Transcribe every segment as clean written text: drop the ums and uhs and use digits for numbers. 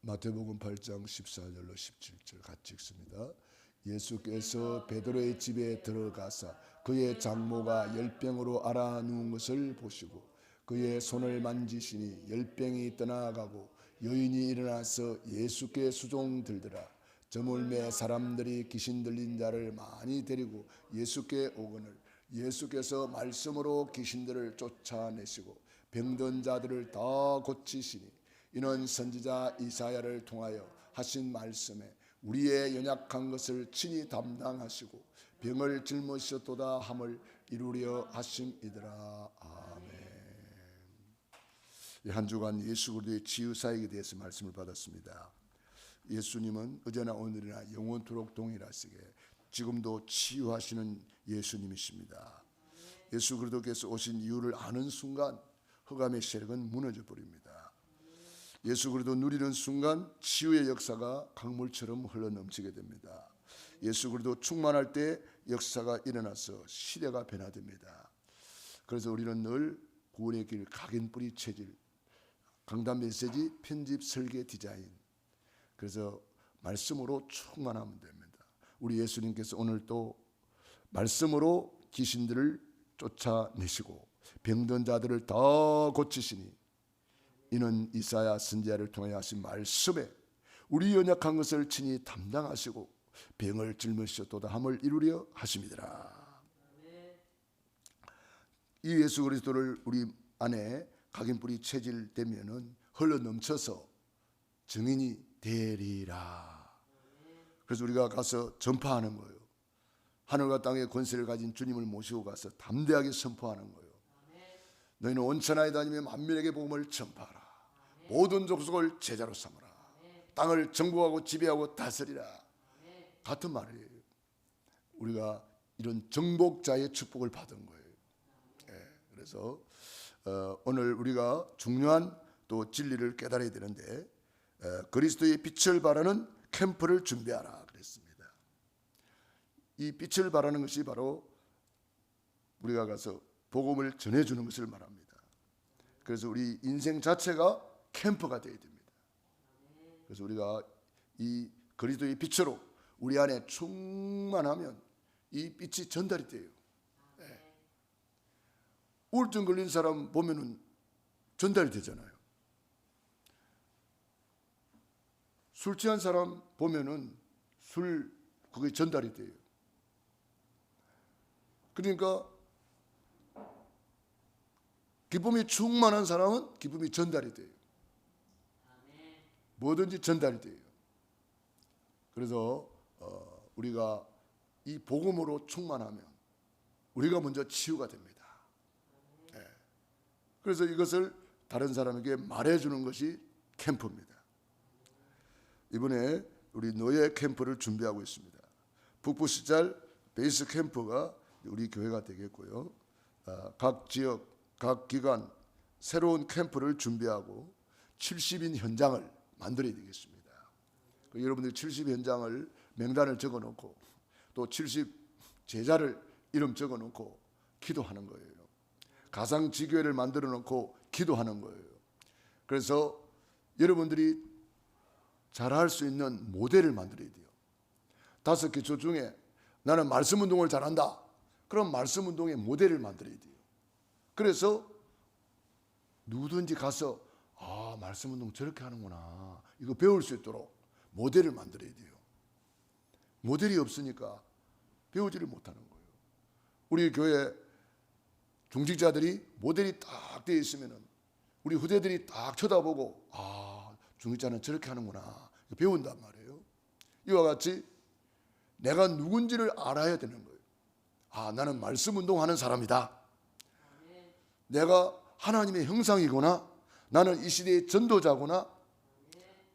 마태복음 8장 14절로 17절 같이 읽습니다. 예수께서 베드로의 집에 들어가사 그의 장모가 열병으로 앓아누운 것을 보시고 그의 손을 만지시니 열병이 떠나가고 여인이 일어나서 예수께 수종들더라. 저물매 사람들이 귀신 들린 자를 많이 데리고 예수께 오거늘 예수께서 말씀으로 귀신들을 쫓아내시고 병든 자들을 다 고치시니 이는 선지자 이사야를 통하여 하신 말씀에 우리의 연약한 것을 친히 담당하시고 병을 짊으셨도다 함을 이루려 하심이더라. 아멘. 한 주간 예수 그리스도의 치유사역에 대해서 말씀을 받았습니다. 예수님은 어제나 오늘이나 영원토록 동일하시게 지금도 치유하시는 예수님이십니다. 예수 그리스도께서 오신 이유를 아는 순간 흑암의 세력은 무너져 버립니다. 예수 그리스도 누리는 순간 치유의 역사가 강물처럼 흘러넘치게 됩니다. 예수 그리스도 충만할 때 역사가 일어나서 시대가 변화됩니다. 그래서 우리는 늘 구원의 길 각인뿌리 체질, 강단 메시지, 편집, 설계, 디자인, 그래서 말씀으로 충만하면 됩니다. 우리 예수님께서 오늘 또 말씀으로 귀신들을 쫓아내시고 병든 자들을 다 고치시니 이는 이사야 선지자를 통하여 하신 말씀에 우리 연약한 것을 친히 담당하시고 병을 짊으셨도다 함을 이루려 하심이더라. 이 예수 그리스도를 우리 안에 각인뿌리 체질되면은 흘러넘쳐서 증인이 되리라. 그래서 우리가 가서 전파하는 거예요. 하늘과 땅의 권세를 가진 주님을 모시고 가서 담대하게 선포하는 거예요. 너희는 온 천하에 다니며 만민에게 복음을 전파하라. 모든 족속을 제자로 삼으라. 땅을 정복하고 지배하고 다스리라. 같은 말이에요. 우리가 이런 정복자의 축복을 받은 거예요. 그래서 오늘 우리가 중요한 또 진리를 깨달아야 되는데 그리스도의 빛을 발하는 캠프를 준비하라 그랬습니다. 이 빛을 발하는 것이 바로 우리가 가서 복음을 전해주는 것을 말합니다. 그래서 우리 인생 자체가 캠프가 되어야 됩니다. 그래서 우리가 이 그리스도의 빛으로 우리 안에 충만하면 이 빛이 전달이 돼요. 우울증 걸린 사람 보면은 전달이 되잖아요. 술 취한 사람 보면은 그게 전달이 돼요. 그러니까 기쁨이 충만한 사람은 기쁨이 전달이 돼요. 뭐든지 전달이 돼요. 그래서 우리가 이 복음으로 충만하면 우리가 먼저 치유가 됩니다. 그래서 이것을 다른 사람에게 말해주는 것이 캠프입니다. 이번에 우리 노예 캠프를 준비하고 있습니다. 북부시잘 베이스 캠프가 우리 교회가 되겠고요. 각 지역, 각 기관 새로운 캠프를 준비하고 70인 현장을 만들어야 되겠습니다. 여러분들이 70 현장을 명단을 적어놓고 또 70 제자를 이름 적어놓고 기도하는 거예요. 가상지교회를 만들어 놓고 기도하는 거예요. 그래서 여러분들이 잘할 수 있는 모델을 만들어야 돼요. 5기초 중에 나는 말씀 운동을 잘한다. 그럼 말씀 운동의 모델을 만들어야 돼요. 그래서 누구든지 가서 말씀 운동 저렇게 하는구나. 이거 배울 수 있도록 모델을 만들어야 돼요. 모델이 없으니까 배우지를 못하는 거예요. 우리 교회 중직자들이 모델이 딱 되어 있으면은 우리 후대들이 딱 쳐다보고 중직자는 저렇게 하는구나 배운단 말이에요. 이와 같이 내가 누군지를 알아야 되는 거예요. 나는 말씀 운동하는 사람이다. 내가 하나님의 형상이구나. 나는 이 시대의 전도자구나.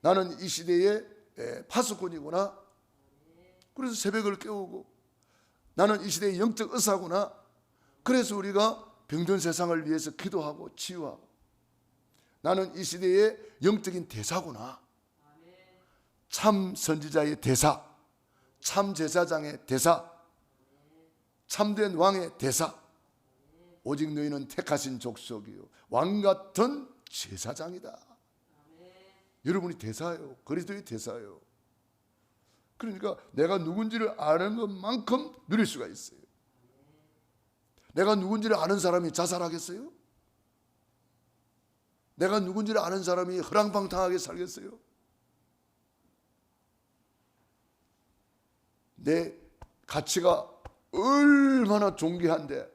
나는 이 시대의 파수꾼이구나. 그래서 새벽을 깨우고 나는 이 시대의 영적 의사구나. 그래서 우리가 병든 세상을 위해서 기도하고 치유하고 나는 이 시대의 영적인 대사구나. 참 선지자의 대사, 참 제사장의 대사, 참된 왕의 대사. 오직 너희는 택하신 족속이요 왕 같은 제사장이다. 여러분이 대사예요. 그리스도의 대사예요. 그러니까 내가 누군지를 아는 것만큼 누릴 수가 있어요. 내가 누군지를 아는 사람이 자살하겠어요? 내가 누군지를 아는 사람이 허랑방탕하게 살겠어요? 내 가치가 얼마나 존귀한데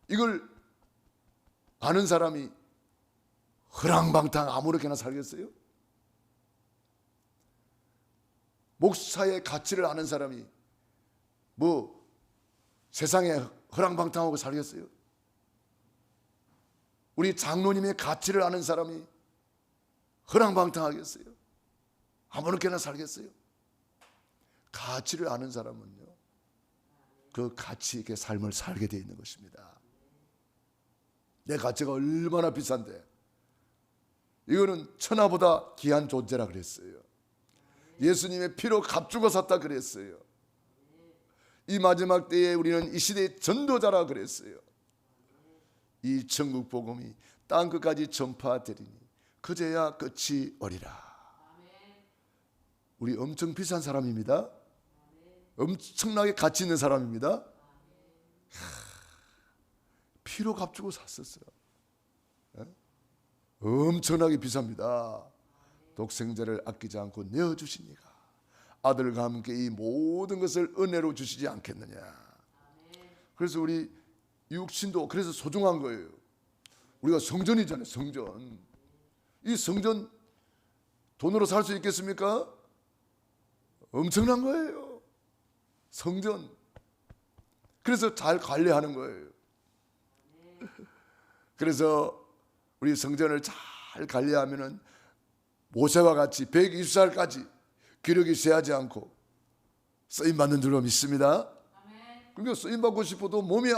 이걸 아는 사람이 허랑방탕 아무렇게나 살겠어요? 목사의 가치를 아는 사람이 뭐 세상에 허랑방탕하고 살겠어요? 우리 장로님의 가치를 아는 사람이 허랑방탕하겠어요? 아무렇게나 살겠어요? 가치를 아는 사람은요, 그 가치 있게 삶을 살게 되어 있는 것입니다. 내 가치가 얼마나 비싼데, 이거는 천하보다 귀한 존재라 그랬어요. 예수님의 피로 값주고 샀다 그랬어요. 이 마지막 때에 우리는 이 시대의 전도자라 그랬어요. 이 천국 복음이 땅 끝까지 전파되리니 그제야 끝이 오리라. 우리 엄청 비싼 사람입니다. 엄청나게 가치 있는 사람입니다. 피로 값주고 샀었어요. 엄청나게 비쌉니다. 독생자를 아끼지 않고 내어주시니까 아들과 함께 이 모든 것을 은혜로 주시지 않겠느냐. 그래서 우리 육신도 그래서 소중한 거예요. 우리가 성전이잖아요. 성전. 이 성전 돈으로 살 수 있겠습니까? 엄청난 거예요. 성전. 그래서 잘 관리하는 거예요. 그래서 우리 성전을 잘 관리하면은 모세와 같이 120살까지 기력이 쇠하지 않고 쓰임 받는 줄로 믿습니다. 그러니까 쓰임 받고 싶어도 몸이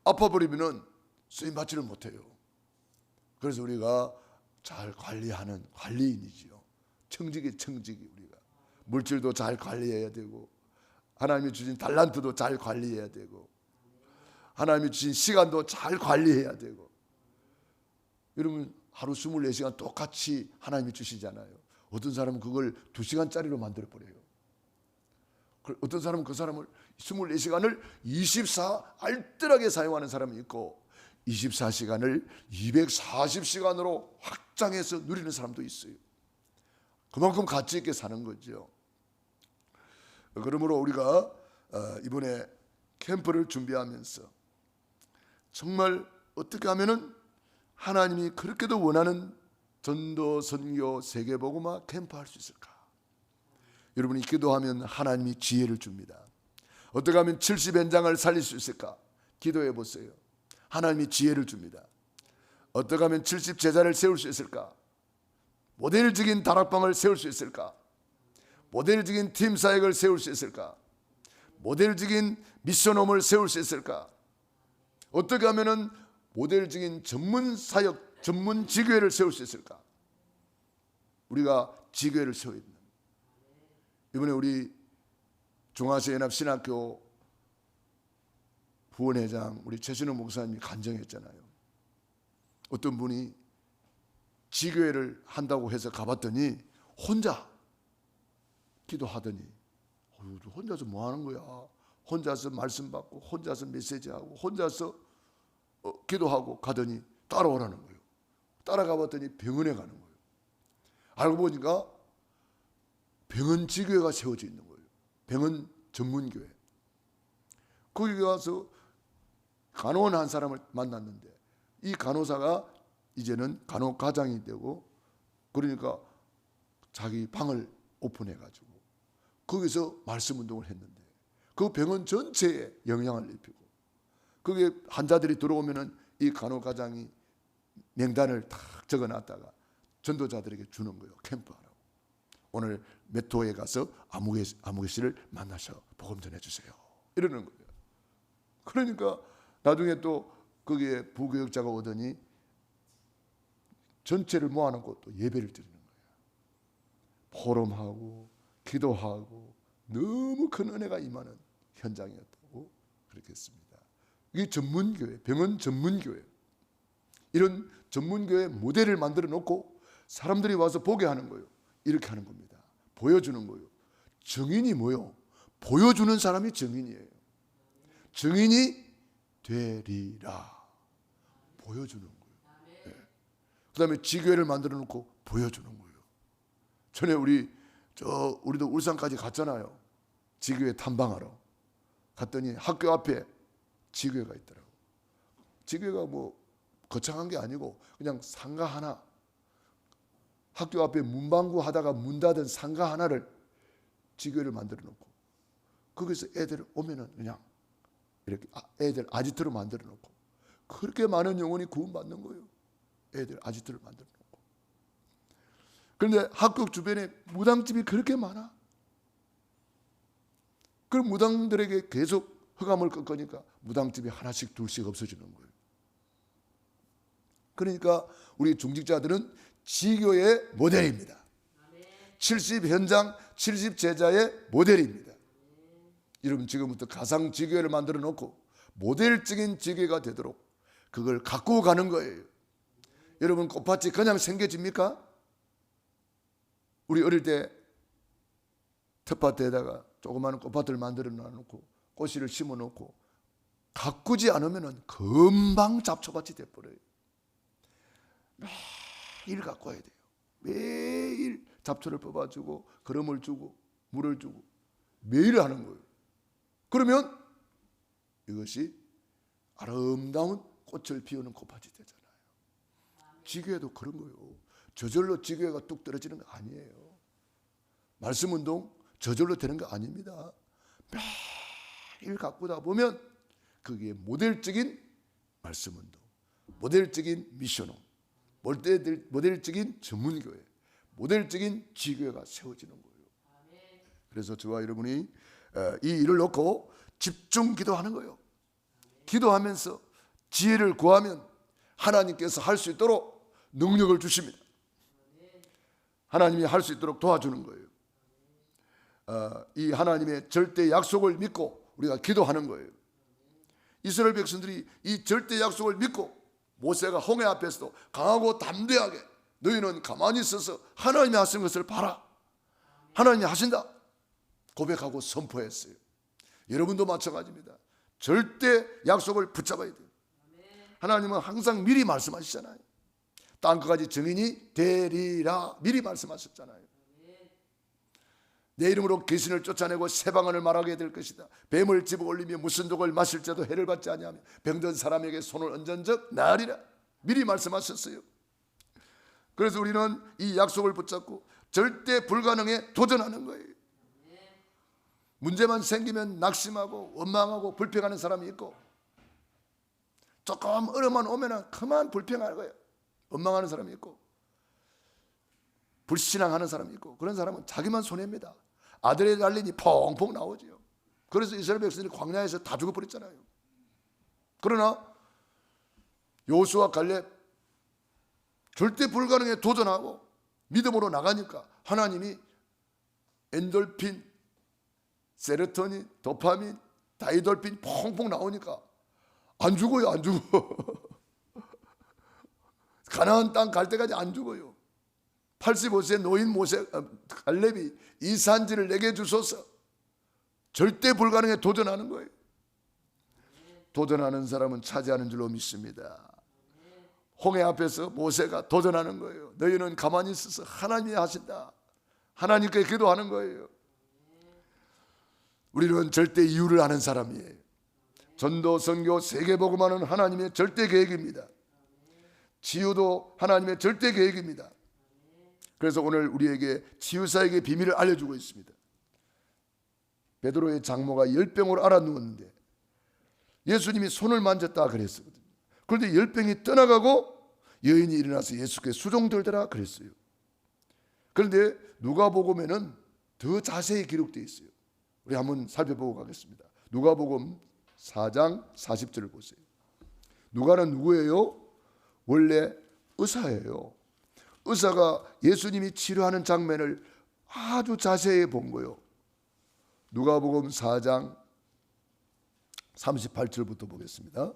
아파버리면은 쓰임 받지를 못해요. 그래서 우리가 잘 관리하는 관리인이지요. 청직이 우리가 물질도 잘 관리해야 되고, 하나님이 주신 달란트도 잘 관리해야 되고, 하나님이 주신 시간도 잘 관리해야 되고. 여러분 하루 24시간 똑같이 하나님이 주시잖아요. 어떤 사람은 그걸 2시간짜리로 만들어버려요. 어떤 사람은 그 사람을 24시간을 24 알뜰하게 사용하는 사람이 있고 24시간을 240시간으로 확장해서 누리는 사람도 있어요. 그만큼 가치 있게 사는 거죠. 그러므로 우리가 이번에 캠프를 준비하면서 정말 어떻게 하면은 하나님이 그렇게도 원하는 전도, 선교, 세계복음화 캠프 할 수 있을까? 여러분이 기도하면 하나님이 지혜를 줍니다. 어떻게 하면 70현장을 살릴 수 있을까? 기도해 보세요. 하나님이 지혜를 줍니다. 어떻게 하면 70제자를 세울 수 있을까? 모델적인 다락방을 세울 수 있을까? 모델적인 팀 사역을 세울 수 있을까? 모델적인 미션홈을 세울 수 있을까? 어떻게 하면은 모델적인 전문 사역, 전문 지교회를 세울 수 있을까? 우리가 지교회를 세워야 됩니다. 이번에 우리 중앙아시아 연합 신학교 부원회장 우리 최신호 목사님이 간증했잖아요. 어떤 분이 지교회를 한다고 해서 가봤더니 혼자 기도하더니 혼자서 뭐 하는 거야? 혼자서 말씀 받고 혼자서 메시지하고 혼자서 기도하고 가더니 따라오라는 거예요. 따라가 봤더니 병원에 가는 거예요. 알고 보니까 병원 지교회가 세워져 있는 거예요. 병원 전문교회. 거기 가서 간호원 한 사람을 만났는데 이 간호사가 이제는 간호과장이 되고, 그러니까 자기 방을 오픈해가지고 거기서 말씀 운동을 했는데 그 병원 전체에 영향을 입히고, 거기에 환자들이 들어오면은 이 간호과장이 명단을 딱 적어놨다가 전도자들에게 주는 거예요. 캠프하라고. 오늘 몇 호에 가서 아무개 씨를 만나서 복음 전해주세요. 이러는 거예요. 그러니까 나중에 또 거기에 부교역자가 오더니 전체를 모아놓고 또 예배를 드리는 거예요. 포럼하고 기도하고 너무 큰 은혜가 임하는 현장이었다고 그렇게 했습니다. 이게 전문교회, 병원 전문교회. 이런 전문교회 모델을 만들어 놓고 사람들이 와서 보게 하는 거예요. 이렇게 하는 겁니다. 보여주는 거예요. 증인이 뭐요? 보여주는 사람이 증인이에요. 증인이 되리라. 보여주는 거예요. 네. 그 다음에 지교회를 만들어 놓고 보여주는 거예요. 전에 우리도 울산까지 갔잖아요. 지교회 탐방하러. 갔더니 학교 앞에 지교회가 있더라고. 지교회가 뭐 거창한 게 아니고 그냥 상가 하나, 학교 앞에 문방구 하다가 문 닫은 상가 하나를 지교회를 만들어 놓고 거기서 애들 오면은 그냥 이렇게 애들 아지트로 만들어 놓고 그렇게 많은 영혼이 구원받는 거예요. 애들 아지트를 만들어 놓고. 그런데 학교 주변에 무당집이 그렇게 많아. 그 무당들에게 계속 허감을 꺾으니까 무당집이 하나씩 둘씩 없어지는 거예요. 그러니까 우리 중직자들은 지교의 모델입니다. 70 현장, 70 제자의 모델입니다. 여러분 지금부터 가상 지교회를 만들어 놓고 모델적인 지교회가 되도록 그걸 갖고 가는 거예요. 여러분 꽃밭이 그냥 생겨집니까? 우리 어릴 때 텃밭에다가 조그마한 꽃밭을 만들어 놔놓고 꽃씨를 심어 놓고 가꾸지 않으면 금방 잡초밭이 돼버려요. 매일 가꿔야 돼요. 매일 잡초를 뽑아주고 거름을 주고 물을 주고 매일 하는 거예요. 그러면 이것이 아름다운 꽃을 피우는 꽃밭이 되잖아요. 지교회도 그런 거예요. 저절로 지교회가 뚝 떨어지는 거 아니에요. 말씀 운동 저절로 되는 거 아닙니다. 매일 가꾸다 보면 그게 모델적인 말씀 운동, 모델적인 미션홈, 모델적인 전문교회, 모델적인 지교회가 세워지는 거예요. 그래서 저와 여러분이 이 일을 놓고 집중 기도하는 거예요. 기도하면서 지혜를 구하면 하나님께서 할 수 있도록 능력을 주십니다. 하나님이 할 수 있도록 도와주는 거예요. 이 하나님의 절대 약속을 믿고 우리가 기도하는 거예요. 이스라엘 백성들이 이 절대 약속을 믿고 모세가 홍해 앞에서도 강하고 담대하게 너희는 가만히 있어서 하나님이 하신 것을 봐라. 하나님이 하신다. 고백하고 선포했어요. 여러분도 마찬가지입니다. 절대 약속을 붙잡아야 돼요. 하나님은 항상 미리 말씀하시잖아요. 땅끝까지 증인이 되리라 미리 말씀하셨잖아요. 내 이름으로 귀신을 쫓아내고 새 방언을 말하게 될 것이다. 뱀을 집어 올리며 무슨 독을 마실지도 해를 받지 아니하며 병든 사람에게 손을 얹은 적 나으리라 미리 말씀하셨어요. 그래서 우리는 이 약속을 붙잡고 절대 불가능에 도전하는 거예요. 문제만 생기면 낙심하고 원망하고 불평하는 사람이 있고 조금 어려움만 오면 그만 불평하는 거예요. 원망하는 사람이 있고 불신앙하는 사람이 있고 그런 사람은 자기만 손해입니다. 아들의 달린이 펑펑 나오지요. 그래서 이스라엘 백성들이 광야에서 다 죽어버렸잖아요. 그러나 여호수아 갈렙 절대 불가능에 도전하고 믿음으로 나가니까 하나님이 엔돌핀, 세로토닌, 도파민, 다이돌핀 펑펑 나오니까 안 죽어요. 안 죽어. 가나안 땅 갈 때까지 안 죽어요. 85세 노인 모세 갈렙이 이 산지를 내게 주소서 절대 불가능에 도전하는 거예요. 도전하는 사람은 차지하는 줄로 믿습니다. 홍해 앞에서 모세가 도전하는 거예요. 너희는 가만히 있어서 하나님이 하신다. 하나님께 기도하는 거예요. 우리는 절대 이유를 아는 사람이에요. 전도, 선교, 세계복음화는 하나님의 절대 계획입니다. 치유도 하나님의 절대 계획입니다. 그래서 오늘 우리에게 치유사에게 비밀을 알려주고 있습니다. 베드로의 장모가 열병으로 앓아 누웠는데 예수님이 손을 만졌다 그랬어요. 그런데 열병이 떠나가고 여인이 일어나서 예수께 수종들더라 그랬어요. 그런데 누가복음에는 더 자세히 기록되어 있어요. 우리 한번 살펴보고 가겠습니다. 누가복음 4장 40절을 보세요. 누가는 누구예요? 원래 의사예요. 의사가 예수님이 치료하는 장면을 아주 자세히 본 거예요. 누가복음 4장 38절부터 보겠습니다.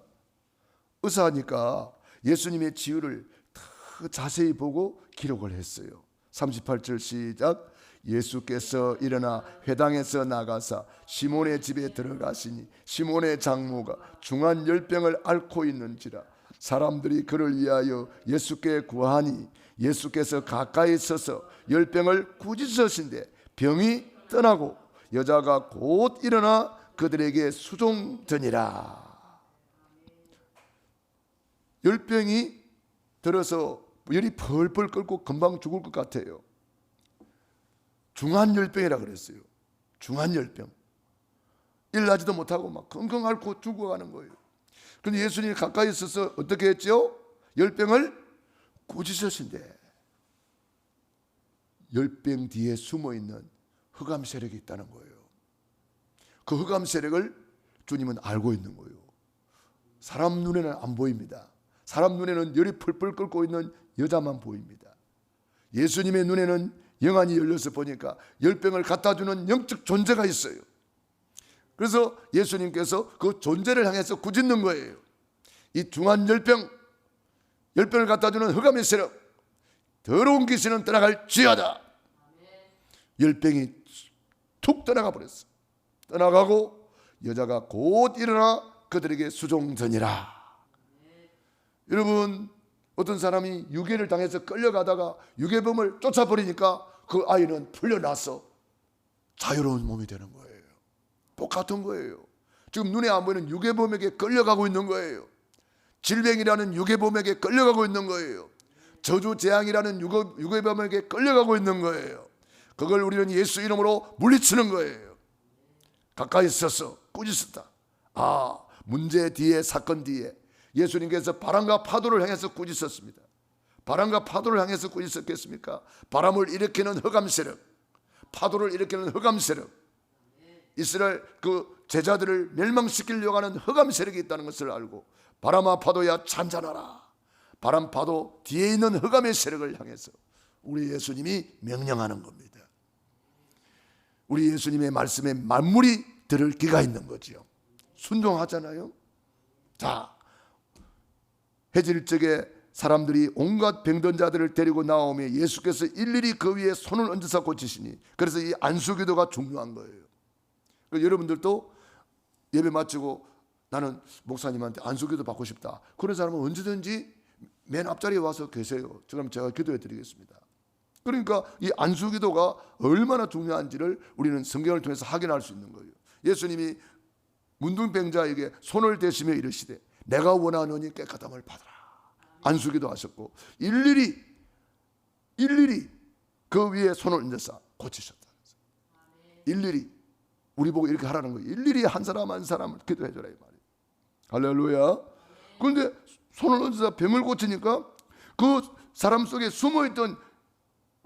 의사니까 예수님의 치유를 더 자세히 보고 기록을 했어요. 38절 시작. 예수께서 일어나 회당에서 나가사 시몬의 집에 들어가시니 시몬의 장모가 중한 열병을 앓고 있는지라. 사람들이 그를 위하여 예수께 구하니 예수께서 가까이 서서 열병을 꾸짖으신데 병이 떠나고 여자가 곧 일어나 그들에게 수종드니라. 열병이 들어서 열이 펄펄 끓고 금방 죽을 것 같아요. 중한열병이라 그랬어요. 중한열병. 일하지도 못하고 막 끙끙 앓고 죽어가는 거예요. 그런데 예수님이 가까이 있어서 어떻게 했죠? 열병을 꾸짖으신데 열병 뒤에 숨어있는 흑암 세력이 있다는 거예요. 그 흑암 세력을 주님은 알고 있는 거예요. 사람 눈에는 안 보입니다. 사람 눈에는 열이 펄펄 끓고 있는 여자만 보입니다. 예수님의 눈에는 영안이 열려서 보니까 열병을 갖다 주는 영적 존재가 있어요. 그래서 예수님께서 그 존재를 향해서 꾸짖는 거예요. 이 중한 열병을 갖다 주는 흑암의 세력, 더러운 귀신은 떠나갈지어다. 열병이 툭 떠나가 버렸어. 떠나가고 여자가 곧 일어나 그들에게 수종드니라. 여러분, 어떤 사람이 유괴를 당해서 끌려가다가 유괴범을 쫓아버리니까 그 아이는 풀려나서 자유로운 몸이 되는 거예요. 똑같은 거예요. 지금 눈에 안 보이는 유괴범에게 끌려가고 있는 거예요. 질병이라는 유괴범에게 끌려가고 있는 거예요. 저주재앙이라는 유괴범에게 끌려가고 있는 거예요. 그걸 우리는 예수 이름으로 물리치는 거예요. 가까이 있어서 꾸짖었다. 문제 뒤에, 사건 뒤에 예수님께서 바람과 파도를 향해서 꾸짖었습니다. 바람과 파도를 향해서 꾸짖었겠습니까? 바람을 일으키는 흑암 세력, 파도를 일으키는 흑암 세력, 이스라엘 그 제자들을 멸망시키려고 하는 흑암 세력이 있다는 것을 알고 바람아 파도야 잔잔하라. 바람 파도 뒤에 있는 흑암의 세력을 향해서 우리 예수님이 명령하는 겁니다. 우리 예수님의 말씀에 만물이 들을 기가 있는 거지요. 순종하잖아요. 자, 해질 적에 사람들이 온갖 병든 자들을 데리고 나오며 예수께서 일일이 그 위에 손을 얹어서 고치시니, 그래서 이 안수기도가 중요한 거예요. 여러분들도 예배 마치고 나는 목사님한테 안수기도 받고 싶다, 그런 사람은 언제든지 맨 앞자리에 와서 계세요. 그럼 제가 기도해 드리겠습니다. 그러니까 이 안수기도가 얼마나 중요한지를 우리는 성경을 통해서 확인할 수 있는 거예요. 예수님이 문둥병자에게 손을 대시며 이르시되 내가 원하노니 깨끗함을 받으라. 안수기도 하셨고 일일이 그 위에 손을 얹어서 고치셨다. 일일이 우리 보고 이렇게 하라는 거예요. 일일이 한 사람 한 사람을 기도해 줘라 이 말이에요. 할렐루야. 그런데 손을 얹어서 병을 고치니까 그 사람 속에 숨어있던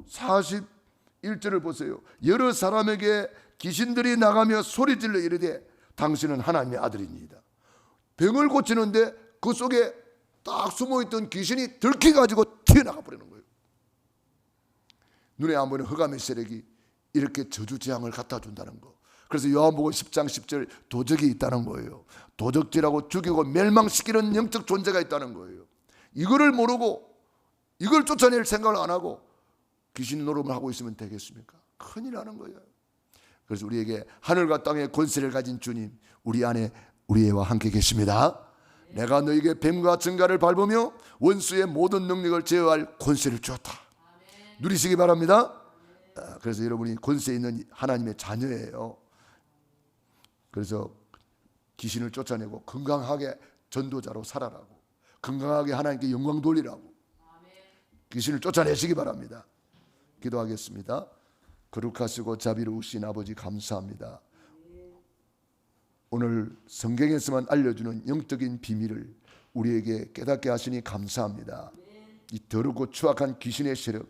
41절을 보세요. 여러 사람에게 귀신들이 나가며 소리질러 이르되 당신은 하나님의 아들이니이다. 병을 고치는데 그 속에 딱 숨어있던 귀신이 들켜가지고 튀어나가 버리는 거예요. 눈에 안 보이는 흑암의 세력이 이렇게 저주재앙을 갖다 준다는 거. 그래서 요한복음 10장 10절 도적이 있다는 거예요. 도적질하고 죽이고 멸망시키는 영적 존재가 있다는 거예요. 이거를 모르고 이걸 쫓아낼 생각을 안 하고 귀신 노름을 하고 있으면 되겠습니까? 큰일 나는 거예요. 그래서 우리에게 하늘과 땅의 권세를 가진 주님, 우리 안에 우리와 함께 계십니다. 내가 너에게 뱀과 증가를 밟으며 원수의 모든 능력을 제어할 권세를 주었다. 누리시기 바랍니다. 그래서 여러분이 권세 있는 하나님의 자녀예요. 그래서 귀신을 쫓아내고 건강하게 전도자로 살아라고, 건강하게 하나님께 영광 돌리라고 귀신을 쫓아내시기 바랍니다. 기도하겠습니다. 거룩하시고 자비로우신 아버지 감사합니다. 오늘 성경에서만 알려주는 영적인 비밀을 우리에게 깨닫게 하시니 감사합니다. 이 더럽고 추악한 귀신의 세력,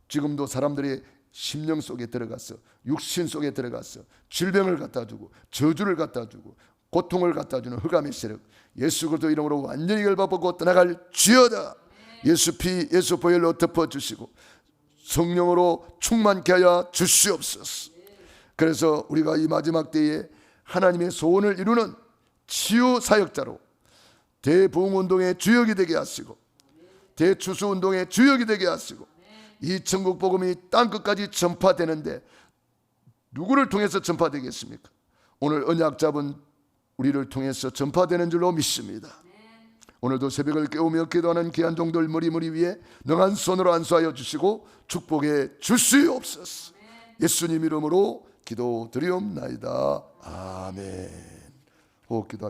지금도 사람들의 심령 속에 들어가서 육신 속에 들어가서 질병을 갖다 주고 저주를 갖다 주고 고통을 갖다 주는 흑암의 세력, 예수 그리스도 이름으로 완전히 열받고 떠나갈지어다. 예수 피 예수 보혈로 덮어주시고 성령으로 충만케 하여 주시옵소서. 그래서 우리가 이 마지막 때에 하나님의 소원을 이루는 치유 사역자로 대부흥운동의 주역이 되게 하시고 대추수운동의 주역이 되게 하시고 이 천국 복음이 땅끝까지 전파되는데 누구를 통해서 전파되겠습니까? 오늘 언약 잡은 우리를 통해서 전파되는 줄로 믿습니다. 오늘도 새벽을 깨우며 기도하는 귀한 종들 머리 위에 능한 손으로 안수하여 주시고 축복해 주시옵소서. 예수님 이름으로 기도드리옵나이다. 아멘. 기도하겠습니다.